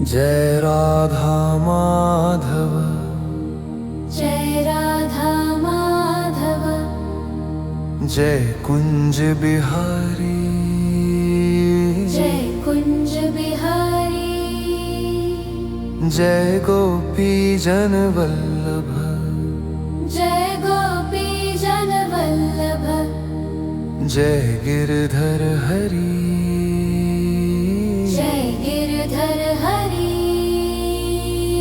जय राधा माधव, जय राधा माधव, जय कुंज बिहारी, जय कुंज बिहारी, जय गोपी जन वल्लभ, जय गोपी जन वल्लभ, जय गिरधर हरि, जय गिरधर हरि,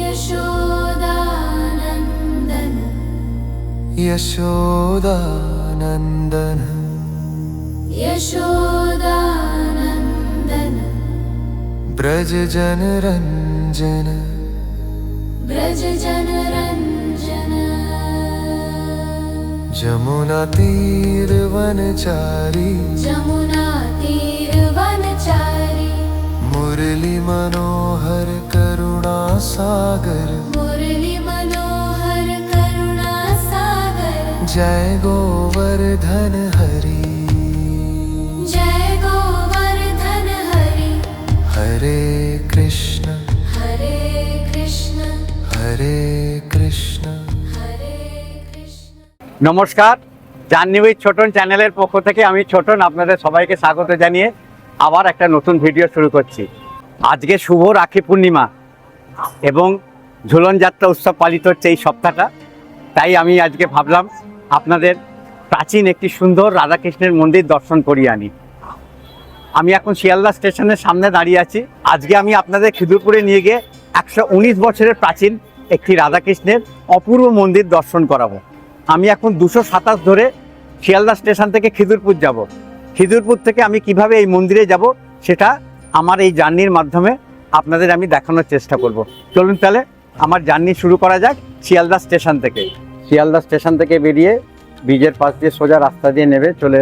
यशोदानंदन, यशोदानंदन, यशोदानंदन, ब्रज जन रंजन, ब्रज जन रंजन, जमुना तीर वनचारी, जमुना तीर वनचारी, मुरली मनोहर करुणा सागर, मुरली मनोहर करुणा सागर, जय गोवर्धन हरि, जय गोवर्धन हरि, हरे कृष्ण हरे कृष्ण, हरे कृष्ण। हरे कृष्ण। নমস্কার, জার্নি উইথ ছোটন চ্যানেলের পক্ষ থেকে আমি ছোটন আপনাদের সবাইকে স্বাগত জানিয়ে আবার একটা নতুন ভিডিও শুরু করছি। আজকে শুভ রাখি পূর্ণিমা এবং ঝুলন যাত্রা উৎসব পালিত হচ্ছে এই সপ্তাহটা। তাই আমি আজকে ভাবলাম আপনাদের প্রাচীন একটি সুন্দর রাধাকৃষ্ণের মন্দির দর্শন করিয়ে আনি। আমি এখন শিয়ালদা স্টেশনের সামনে দাঁড়িয়ে আছি। আজকে আমি আপনাদের খিদুরপুরে নিয়ে গিয়ে 119 বছরের প্রাচীন একটি রাধাকৃষ্ণের অপূর্ব মন্দির দর্শন করাবো। আমি এখন 227 ধরে শিয়ালদা স্টেশন থেকে খিদুরপুর যাব। খিদুরপুর থেকে আমি কিভাবে এই মন্দিরে যাব সেটা আমার এই জার্নির মাধ্যমে আপনাদের আমি দেখানোর চেষ্টা করব। চলুন তাহলে আমার জার্নি শুরু করা যাক শিয়ালদা স্টেশন থেকে। শিয়ালদা স্টেশন থেকে বেরিয়ে ব্রিজের পাশ দিয়ে সোজা রাস্তা দিয়ে নেবে চলে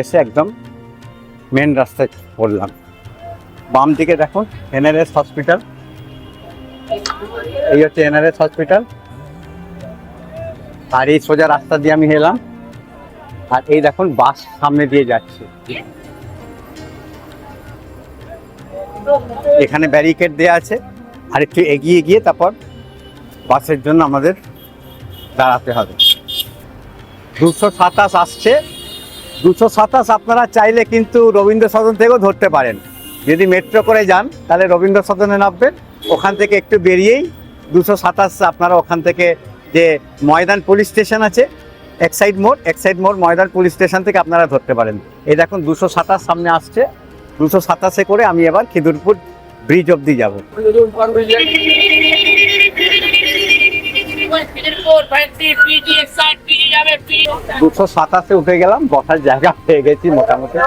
এসে একদম মেন রাস্তায় পড়লাম। বাম দিকে দেখুন এনআরএস হসপিটাল, এই হচ্ছে এনআরএস হসপিটাল। আর এই সোজা রাস্তা দিয়ে আমি এলাম, আর এই দেখুন বাস সামনে দিয়ে যাচ্ছে। এখানে ব্যারিকেড দেওয়া আছে, আর একটু এগিয়ে গিয়ে তারপর বাসের জন্য আমাদের দাঁড়াতে হবে। 227 আসছে। 227 আপনারা চাইলে কিন্তু রবীন্দ্র সদন থেকেও ধরতে পারেন। যদি মেট্রো করে যান তাহলে রবীন্দ্র সদনে নামবেন, ওখান থেকে একটু বেরিয়েই 227 আপনারা ওখান থেকে যে ময়দান পুলিশ স্টেশন আছে এক্সাইড মোড় ময়দান পুলিশ স্টেশন থেকে আপনারা ধরতে পারেন। এই দেখুন 227 সামনে আসছে। 227-এ করে আমি এবার খিদুরপুর ব্রিজ অবধি যাব। 227-এ উঠে গেলাম, বসার জায়গা পেয়ে গেছি মোটামুটি।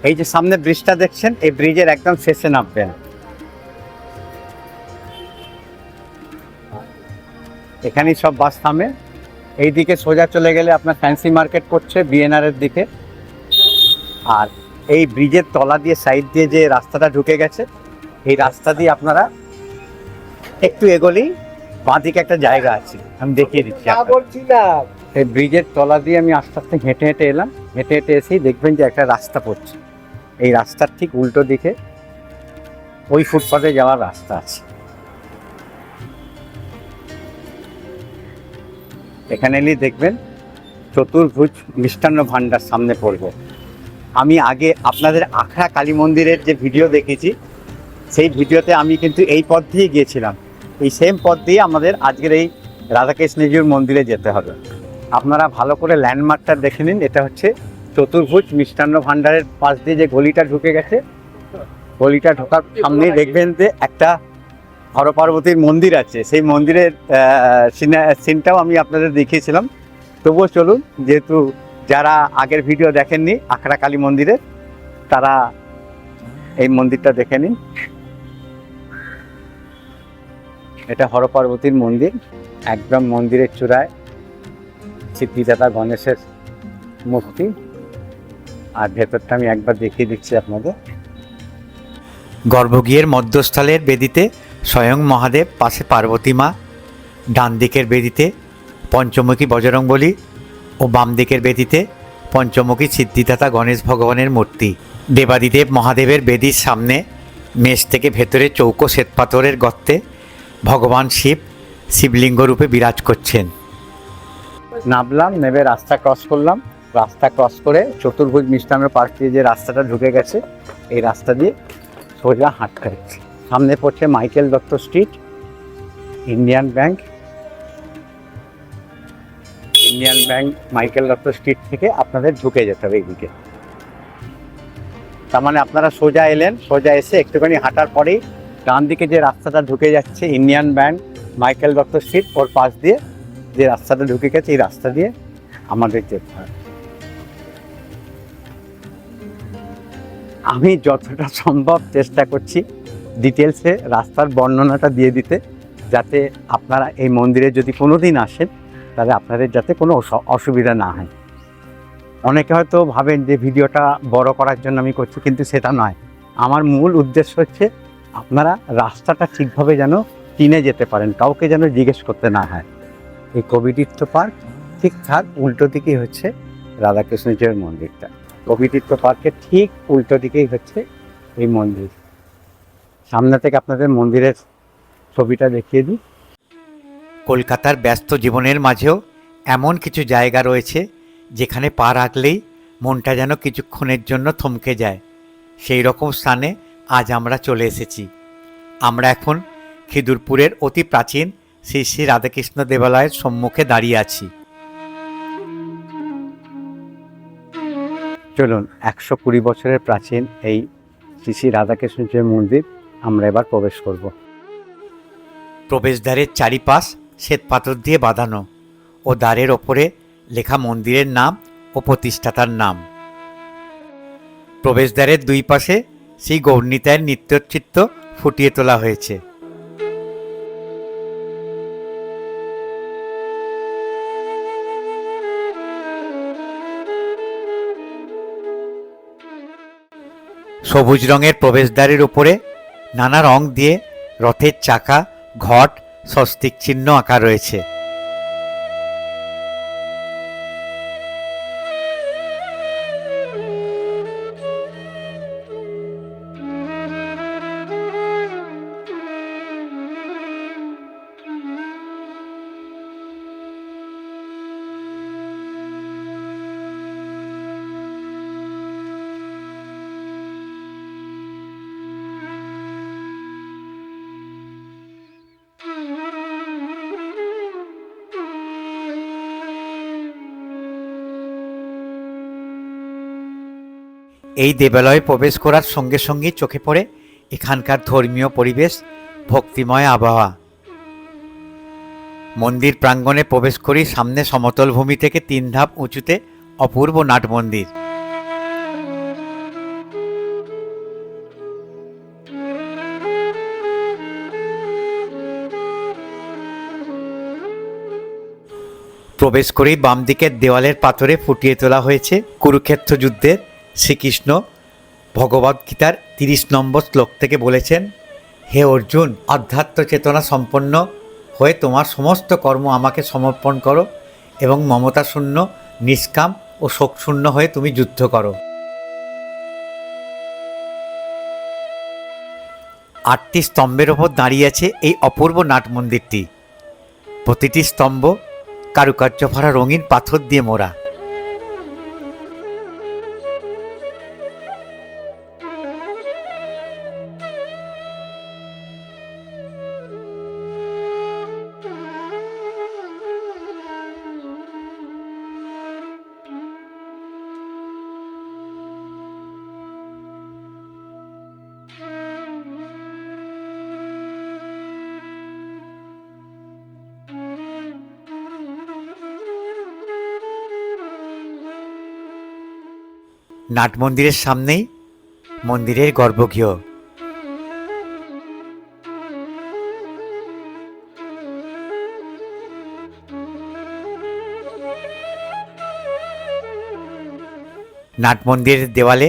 এই যে সামনে ব্রিজটা দেখছেন, এই ব্রিজের একদম শেষে নামবেন। এখানেই সব বাস থামে। এই দিকে সোজা চলে গেলে আপনার ফ্যান্সি মার্কেট করছে বিএনআর এর দিকে। আর এই ব্রিজের তলা দিয়ে সাইড দিয়ে যে রাস্তাটা ঢুকে গেছে, এই রাস্তা দিয়ে আপনারা একটু এগোলেই বাঁ দিকে একটা জায়গা আছে, আমি দেখিয়ে দিচ্ছি। এই ব্রিজের তলা দিয়ে আমি আস্তে আস্তে হেঁটে হেঁটে এলাম। হেঁটে হেঁটে এসেই দেখবেন যে একটা রাস্তা পড়ছে। এই রাস্তার ঠিক উল্টো দিকে ওই ফুটপাথে যাওয়ার রাস্তা আছে। এখানে এলেই দেখবেন চতুর্ভুজ মিষ্টান্ন ভাণ্ডার সামনে পড়বে। আমি আগে আপনাদের আখড়া কালী মন্দিরের যে ভিডিও দেখেছি, সেই ভিডিওতে আমি কিন্তু এই পথ দিয়ে গিয়েছিলাম। এই সেম পথ দিয়ে আমাদের আজকের এই রাধাকৃষ্ণজির মন্দিরে যেতে হবে। আপনারা ভালো করে ল্যান্ডমার্কটা দেখে নিন। এটা হচ্ছে চতুর্ভুজ মিষ্টান্ন ভাণ্ডারের পাশ দিয়ে যে গলিটা ঢুকে গেছে, গলিটা ঢোকার সামনেই দেখবেন যে একটা হর পার্বতীর মন্দির আছে। সেই মন্দিরের সিনটাও আমি আপনাদের দেখিয়েছিলাম। তবুও চলুন, যেহেতু যারা আগের ভিডিও দেখেননি আখড়া কালী মন্দিরের, তারা এই মন্দিরটা দেখে নিন। এটা হর পার্বতীর মন্দির। একদম মন্দিরের চূড়ায় সিদ্ধিদাতা গণেশের মূর্তি। আর ভেতরটা আমি একবার দেখিয়ে দিচ্ছি আপনাদের। গর্ভগৃহের মধ্যস্থলের বেদিতে স্বয়ং মহাদেব, পাশে পার্বতী মা, ডান দিকের বেদিতে পঞ্চমুখী বজরংবলী ও বাম দিকের বেদিতে পঞ্চমুখী সিদ্ধিদাতা গণেশ ভগবানের মূর্তি। দেবাদিদেব মহাদেবের বেদির সামনে মেঝ থেকে ভেতরে চৌকো শ্বেতপাথরের গর্তে ভগবান শিব শিবলিঙ্গ রূপে বিরাজ করছেন। নামলাম, নেমে রাস্তা ক্রস করলাম। রাস্তা ক্রস করে চতুর্ভুজ মিষ্টানের পাশ দিয়ে যে রাস্তাটা ঢুকে গেছে, এই রাস্তা দিয়ে সোজা হাঁটতে হচ্ছে। সামনে পড়ছে Michael Dutta street, Indian bank Michael Dutta street থেকে আপনাদের ঢুকে যেতে হবে এইদিকে। তার মানে আপনারা সোজা এলেন, সোজা এসে একটুখানি হাঁটার পরেই ডান দিকে যে রাস্তাটা ঢুকে যাচ্ছে Indian bank Michael Dutta street, ওর পাশ দিয়ে যে রাস্তাটা ঢুকে গেছে এই রাস্তা দিয়ে আমাদের যেতে হয়। আমি যতটা সম্ভব চেষ্টা করছি ডিটেলসে রাস্তার বর্ণনাটা দিয়ে দিতে, যাতে আপনারা এই মন্দিরে যদি কোনো দিন আসেন তাহলে আপনাদের যাতে কোনো অসুবিধা না হয়। অনেকে হয়তো ভাবেন যে ভিডিওটা বড় করার জন্য আমি করছি, কিন্তু সেটা নয়। আমার মূল উদ্দেশ্য হচ্ছে আপনারা রাস্তাটা ঠিকভাবে যেন চিনে যেতে পারেন, কাউকে যেন জিজ্ঞেস করতে না হয়। এই কবিতীর্থ পার্ক ঠিকঠাক উল্টো দিকেই হচ্ছে রাধাকৃষ্ণজির মন্দিরটা। কবিতীর্থ পার্কের ঠিক উল্টো দিকেই হচ্ছে এই মন্দির। সামনে থেকে আপনাদের মন্দিরের ছবিটা দেখিয়ে দিই। কলকাতার ব্যস্ত জীবনের মাঝেও এমন কিছু জায়গা রয়েছে যেখানে পা রাখলেই মনটা যেন কিছুক্ষণের জন্য থমকে যায়। সেই রকম স্থানে আজ আমরা চলে এসেছি। আমরা এখন খিদুরপুরের অতি প্রাচীন শ্রী শ্রী রাধাকৃষ্ণ দেবালয়ের সম্মুখে দাঁড়িয়ে আছি। চলুন, 120 বছরের প্রাচীন এই শ্রী শ্রী রাধাকৃষ্ণজির মন্দির আমরা এবার প্রবেশ করব। প্রবেশদ্বারের চারিপাশ শ্বেতপাথর দিয়ে বাঁধানো ও দ্বারের ওপরে লেখা মন্দিরের নাম ও প্রতিষ্ঠাতার নাম। প্রবেশদ্বারের দুই পাশে শ্রী গৌরনীতায়ের নৃত্যচিত্র ফুটিয়ে তোলা হয়েছে। সবুজ রঙের প্রবেশদ্বারের উপরে নানা রং দিয়ে রথের চাকা, ঘট, স্বস্তিক চিহ্ন আঁকা রয়েছে। এই দেবালয়ে প্রবেশ করার সঙ্গে সঙ্গেই চোখে পড়ে এখানকার ধর্মীয় পরিবেশ, ভক্তিময় আবহাওয়া। মন্দির প্রাঙ্গণে প্রবেশ করেই সামনে সমতল ভূমি থেকে 3 ধাপ উঁচুতে অপূর্ব নাট মন্দির। প্রবেশ করেই বাম দিকের দেওয়ালের পাথরে ফুটিয়ে তোলা হয়েছে কুরুক্ষেত্র যুদ্ধের শ্রীকৃষ্ণ ভগবদ্গীতার 30 নম্বর শ্লোক থেকে বলেছেন, হে অর্জুন, আধ্যাত্ম চেতনা সম্পন্ন হয়ে তোমার সমস্ত কর্ম আমাকে সমর্পণ করো এবং মমতাশূন্য, নিষ্কাম ও শোকশূন্য হয়ে তুমি যুদ্ধ করো। 8টি স্তম্ভের ওপর দাঁড়িয়ে আছে এই অপূর্ব নাট মন্দিরটি। প্রতিটি স্তম্ভ কারুকার্য ভরা রঙিন পাথর দিয়ে মোড়া। নাট মন্দিরের সামনেই মন্দিরের গর্ভগৃহ। নাট মন্দিরের দেওয়ালে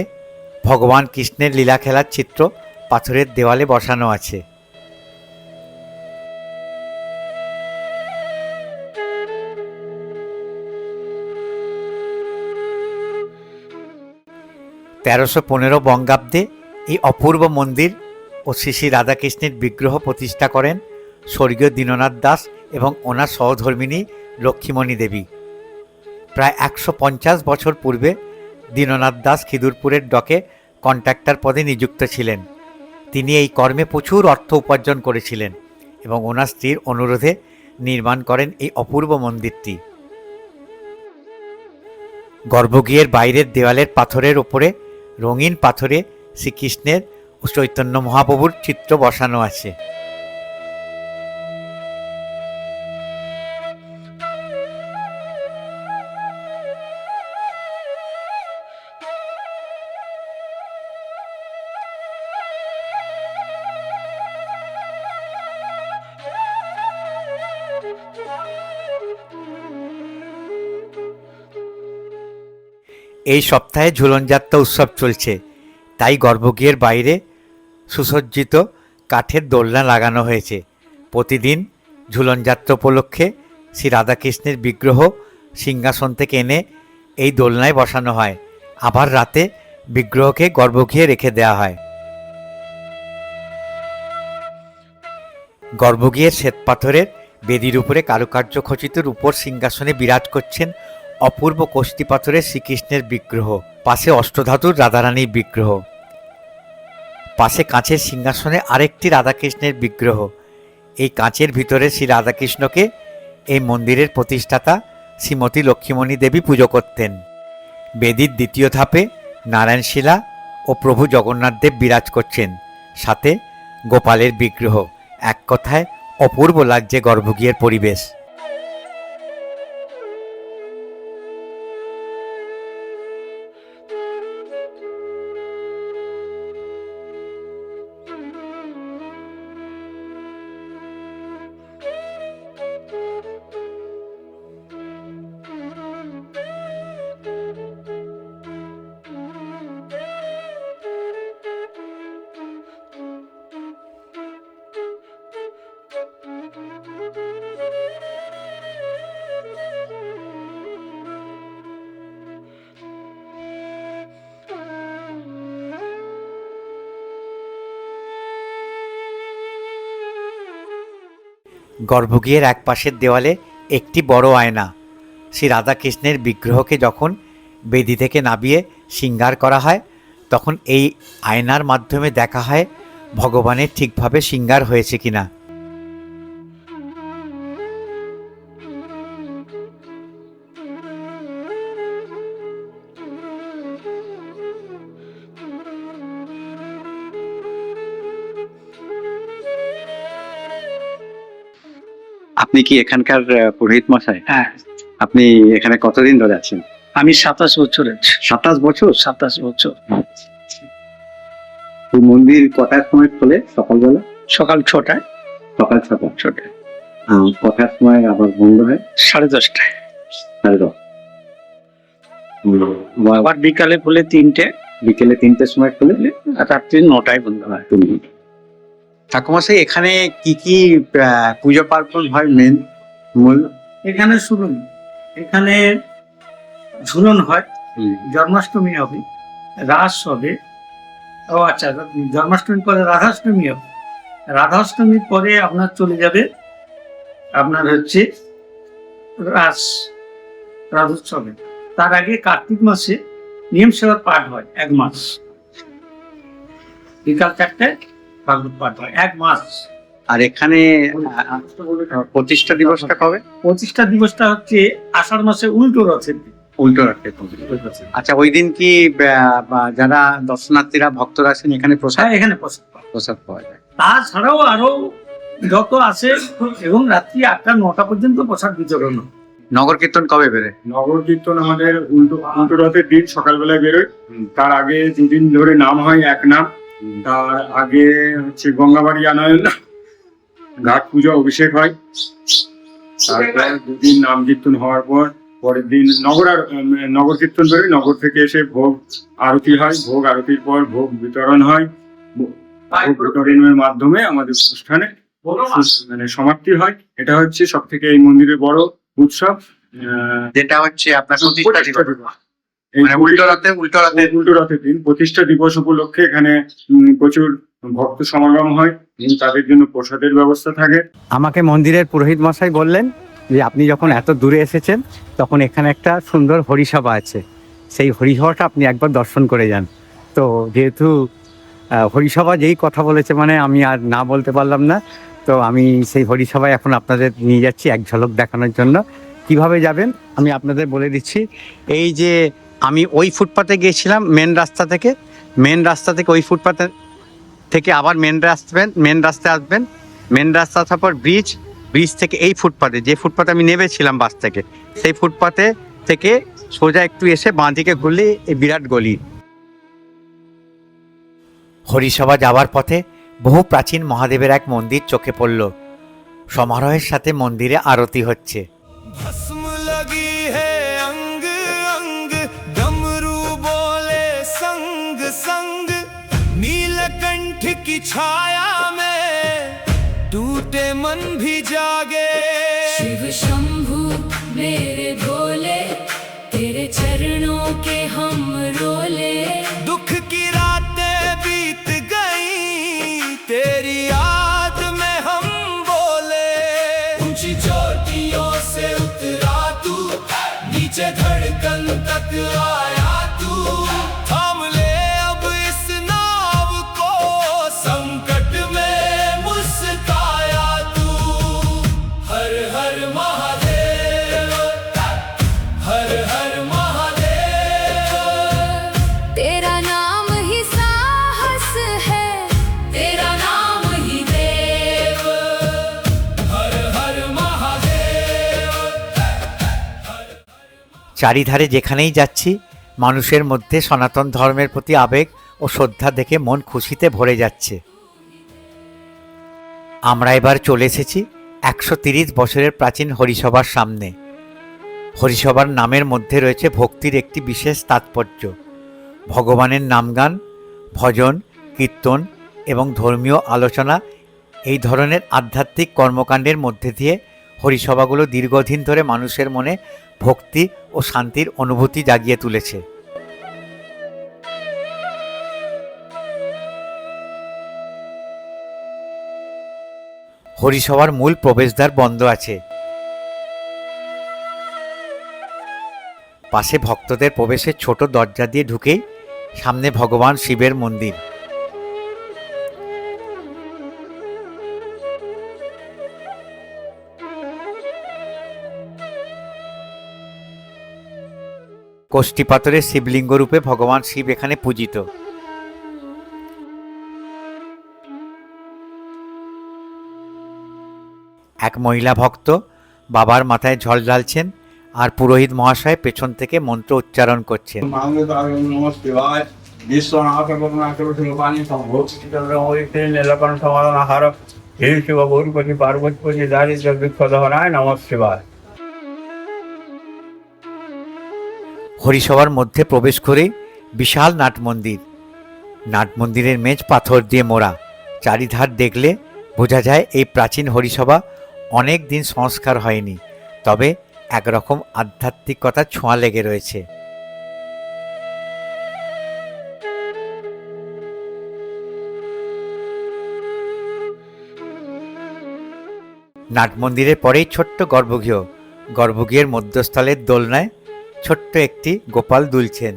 ভগবান কৃষ্ণের লীলা খেলার চিত্র পাথরের দেওয়ালে বসানো আছে। 1315 বঙ্গাব্দে এই অপূর্ব মন্দির ও শ্রী শ্রী রাধাকৃষ্ণের বিগ্রহ প্রতিষ্ঠা করেন স্বর্গীয় দীননাথ দাস এবং ওনার সহধর্মিণী লক্ষ্মীমণি দেবী। প্রায় 150 বছর পূর্বে দীননাথ দাস খিদুরপুরের ডকে কন্ট্রাক্টর পদে নিযুক্ত ছিলেন। তিনি এই কর্মে প্রচুর অর্থ উপার্জন করেছিলেন এবং ওনার স্ত্রীর অনুরোধে নির্মাণ করেন এই অপূর্ব মন্দিরটি। গর্ভগৃহের বাইরের দেওয়ালের পাথরের ওপরে রঙিন পাথরে শ্রীকৃষ্ণের ও চৈতন্য মহাপ্রভুর চিত্র বসানো আছে। এই সপ্তাহে ঝুলনযাত্রা উৎসব চলছে, তাই গর্ভগৃহের বাইরে সুসজ্জিত কাঠের দোলনা লাগানো হয়েছে। প্রতিদিন ঝুলনযাত্রা উপলক্ষে শ্রী রাধাকৃষ্ণের বিগ্রহ সিংহাসন থেকে এনে এই দোলনায় বসানো হয়, আবার রাতে বিগ্রহকে গর্ভগৃহে রেখে দেওয়া হয়। গর্ভগৃহের শ্বেতপাথরের বেদির উপরে কারুকার্য খচিত রূপোর সিংহাসনে বিরাজ করছেন অপূর্ব কষ্টি পাথরের শ্রীকৃষ্ণের বিগ্রহ, পাশে অষ্টধাতুর রাধারানীর বিগ্রহ, পাশে কাঁচের সিংহাসনে আরেকটি রাধাকৃষ্ণের বিগ্রহ। এই কাঁচের ভিতরে শ্রী রাধাকৃষ্ণকে এই মন্দিরের প্রতিষ্ঠাতা শ্রীমতী লক্ষ্মীমণি দেবী পুজো করতেন। বেদির দ্বিতীয় ধাপে নারায়ণশিলা ও প্রভু জগন্নাথ দেব বিরাজ করছেন, সাথে গোপালের বিগ্রহ। এক কথায় অপূর্ব লাগছে গর্ভগৃহের পরিবেশ। গর্ভগৃহের এক পাশের দেওয়ালে একটি বড় আয়না। শ্রী রাধাকৃষ্ণের বিগ্রহকে যখন বেদি থেকে নামিয়ে শৃঙ্গার করা হয়, তখন এই আয়নার মাধ্যমে দেখা হয় ভগবানের ঠিকভাবে শৃঙ্গার হয়েছে কিনা। আপনি কি এখানকার পুরোহিত মশাই? হ্যাঁ, আপনি এখানে কতদিন ধরে আছেন? আমি 27 বছরের। 27 বছর? 27 বছর। এই মন্দির কটার সময় খোলে? সকালবেলা? সকাল 6টায়। সকাল 6টা? 6টায়। কটার সময় আবার বন্ধ হয়? 10:30টায়। 10:30। আবার বিকালে খুলে 3টে, বিকেলে 3টের সময় খোলে, আর রাত্রি 9টায় বন্ধ হয়। ঠাকুমশাই, এখানে কি কি পুজো পার্বণ হয় মেন মূল? এখানে শুনুন, এখানে ঝুলন হয়, জন্মাষ্টমী হবে, রাস হবে। ও আচ্ছা, জন্মাষ্টমীর পরে রাধাষ্টমী হবে। রাধাষ্টমীর পরে আপনার চলে যাবে আপনার হচ্ছে রাধোৎসবে। তার আগে কার্তিক মাসে নিয়ম সেবার পাঠ হয় 1 মাস, বিকাল 4টায় ভাগবত পাঠ হয় 1 মাস। আর এখানে প্রতিষ্ঠা দিবসটা কবে? প্রতিষ্ঠা দিবসটা হচ্ছে আষাঢ় মাসে উল্টো রথের দিন। উল্টো রাখতে। আচ্ছা, ওই দিন কি যারা দর্শনার্থীরা ভক্তরা আছেন এখানে প্রসাদ? হ্যাঁ, এখানে প্রসাদ পাওয়া যায়। তাছাড়াও আরো যত আসে, এবং রাত্রি 8টা 9টা পর্যন্ত প্রসাদ বিতরণ হয়। নগর কীর্তন কবে বেরোয়? নগর কীর্তন আমাদের উল্টো রথের দিন সকালবেলায় বেরোয়। তার আগে 2 দিন ধরে নাম হয়, এক নাম। তার আগে হচ্ছে গঙ্গাবাড়ি আনয়ন, ঘাট পুজো, অভিষেক হয়। তারপর 2 দিন নাম কীর্তন হওয়ার পর পরের দিন নগর কীর্তন বেরোয়। নগর থেকে এসে ভোগ আরতি হয়, ভোগ আরতির পর ভোগ বিতরণ হয়। ভোগ বিতরণের মাধ্যমে আমাদের অনুষ্ঠানে মানে সমাপ্তি হয়। এটা হচ্ছে সব থেকে এই মন্দিরের বড় উৎসব, যেটা হচ্ছে আপনার প্রতিষ্ঠা দিবস। এই মানে উল্টো রথে উল্টো রথের দিন প্রতিষ্ঠা দিবস উপলক্ষে এখানে প্রচুর ভক্ত সমাগম হয় এবং তাদের জন্য প্রসাদের ব্যবস্থা থাকে। আমাকে মন্দিরের পুরোহিত মশাই বললেন যে আপনি যখন এত দূরে এসেছেন তখন এখানে একটা সুন্দর হরিসভা আছে, সেই হরিসভাটা আপনি একবার দর্শন করে যান। তো যেহেতু হরিসভা যেই কথা বলেছে মানে আমি আর না বলতে পারলাম না, তো আমি সেই হরিসভায় এখন আপনাদের নিয়ে যাচ্ছি এক ঝলক দেখানোর জন্য। কিভাবে যাবেন আমি আপনাদের বলে দিচ্ছি। এই যে আমি ওই ফুটপাতে গিয়েছিলাম মেন রাস্তা থেকে ওই ফুটপাতে থেকে আবার মেন রাস্তায় আসবেন, মেন রাস্তা আসার পর ব্রিজ থেকে এই ফুটপাতে, যে ফুটপাতে আমি নেমেছিলাম বাস থেকে, সেই ফুটপাতে থেকে সোজা একটু এসে বাঁ দিকে ঘুরলে এই বিরাট গলি। হরিসভা যাওয়ার পথে বহু প্রাচীন মহাদেবের এক মন্দির চোখে পড়ল। সমারোহের সাথে মন্দিরে আরতি হচ্ছে। भस्म लगी है अंग अंग डमरू बोले संग संग नीलकंठ की छाया में टूटे मन भी जागे। शिव शंभु मेरे भोले, तेरे चरणों के हम रोले। दुख की रातें बीत गई तेरी याद में हम बोले। ऊंची चोटियों से उतरा तू, नीचे धड़कन तक आया तू। थाम ले अब इस नाव को, संकट में मुस्काया तू। हर हर महादेव, हर हर महादेव। तेरा नाम ही साहस है, तेरा नाम ही देव। हर हर महादेव। চারিধারে যেখানেই যাচ্ছি মানুষের মধ্যে সনাতন ধর্মের প্রতি আবেগ ও শ্রদ্ধা দেখে মন খুশিতে ভরে যাচ্ছে। আমরা এবার চলে এসেছি 130 বছরের প্রাচীন হরিসভার সামনে। হরিসভার নামের মধ্যে রয়েছে ভক্তির একটি বিশেষ তাৎপর্য। ভগবানের নামগান, ভজন, কীর্তন এবং ধর্মীয় আলোচনা, এই ধরনের আধ্যাত্মিক কর্মকাণ্ডের মধ্যে দিয়ে হরিসভাগুলো দীর্ঘদিন ধরে মানুষের মনে ভক্তি ও শান্তির অনুভূতি জাগিয়ে তুলেছে। হরিসভার মূল প্রবেশদ্বার বন্ধ আছে। পাশে ভক্তদের প্রবেশের ছোট দরজা দিয়ে ঢুকেই সামনে ভগবান শিবের মন্দির। কোষ্ঠী পাথরের শিবলিঙ্গ রূপে ভগবান শিব এখানে পূজিত। এক মহিলা ভক্ত বাবার মাথায় জল ঢালছেন আর পুরোহিত মহাশয় পেছন থেকে মন্ত্র উচ্চারণ করছেন। হরিসভার মধ্যে প্রবেশ করে বিশাল নাট মন্দির। নাট মন্দিরের মেঝ পাথর দিয়ে মোড়া। চারিধার দেখলে বোঝা যায় এই প্রাচীন হরিসভা অনেক দিন সংস্কার হয়নি, তবে একরকম আধ্যাত্মিকতার ছোঁয়া লেগে রয়েছে। নাট মন্দিরের পরেই ছোট্ট গর্ভগৃহ। গর্ভগৃহের মধ্যস্থলের দোলনায় ছোট্ট একটি গোপাল দুলছেন।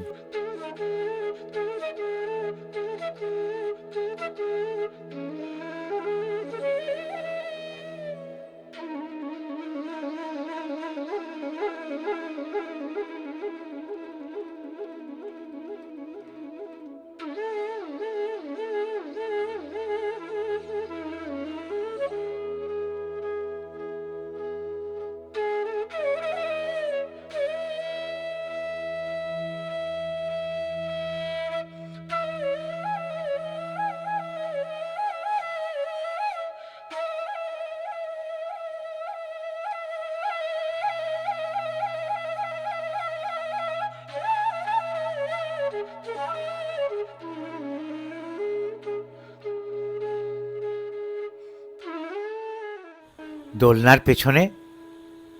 দোলনার পেছনে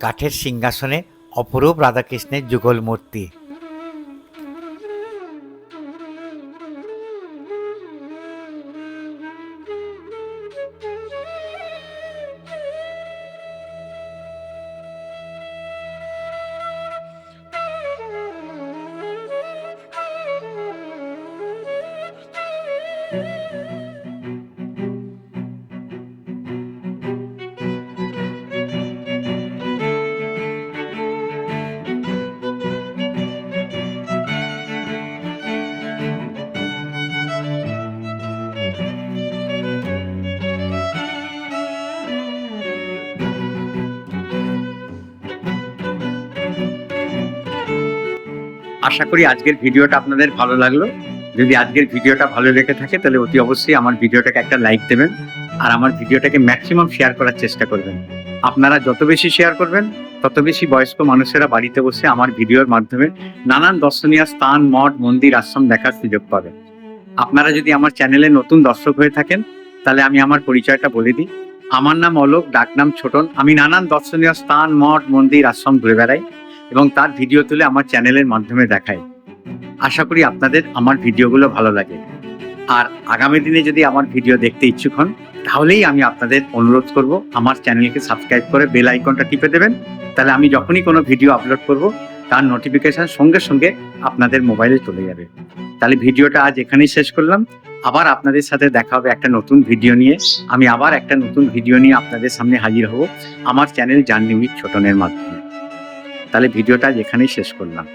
কাঠের সিংহাসনে অপরূপ রাধাকৃষ্ণের যুগল মূর্তি। আশা করি আজকের ভিডিওটা আপনাদের ভালো লাগলো। যদি আজকের ভিডিওটা ভালো লেগে থাকে তাহলে অতি অবশ্যই আমার ভিডিওটাকে একটা লাইক দেবেন আর আমার ভিডিওটাকে ম্যাক্সিমাম শেয়ার করার চেষ্টা করবেন। আপনারা যত বেশি শেয়ার করবেন তত বেশি বয়স্ক মানুষেরা বাড়িতে বসে আমার ভিডিওর মাধ্যমে নানান দর্শনীয় স্থান, মঠ, মন্দির, আশ্রম দেখার সুযোগ পাবেন। আপনারা যদি আমার চ্যানেলে নতুন দর্শক হয়ে থাকেন তাহলে আমি আমার পরিচয়টা বলে দিই। আমার নাম অলোক, ডাকনাম ছোটন। আমি নানান দর্শনীয় স্থান, মঠ, মন্দির, আশ্রম ঘুরে বেড়াই এবং তার ভিডিও তুলে আমার চ্যানেলের মাধ্যমে দেখাই। আশা করি আপনাদের আমার ভিডিওগুলো ভালো লাগে। আর আগামী দিনে যদি আমার ভিডিও দেখতে ইচ্ছুক হন তাহলেই আমি আপনাদের অনুরোধ করব আমার চ্যানেলকে সাবস্ক্রাইব করে বেল আইকনটা টিপে দেবেন। তাহলে আমি যখনই কোনো ভিডিও আপলোড করব তার নোটিফিকেশন সঙ্গে সঙ্গে আপনাদের মোবাইলে চলে যাবে। তাহলে ভিডিওটা আজ এখানেই শেষ করলাম। আবার আপনাদের সাথে দেখা হবে একটা নতুন ভিডিও নিয়ে। আমি আবার একটা নতুন ভিডিও নিয়ে আপনাদের সামনে হাজির হব আমার চ্যানেল জার্নি উইথ ছোটনের মাধ্যমে। তাহলে ভিডিওটা আজ এখানেই শেষ করলাম।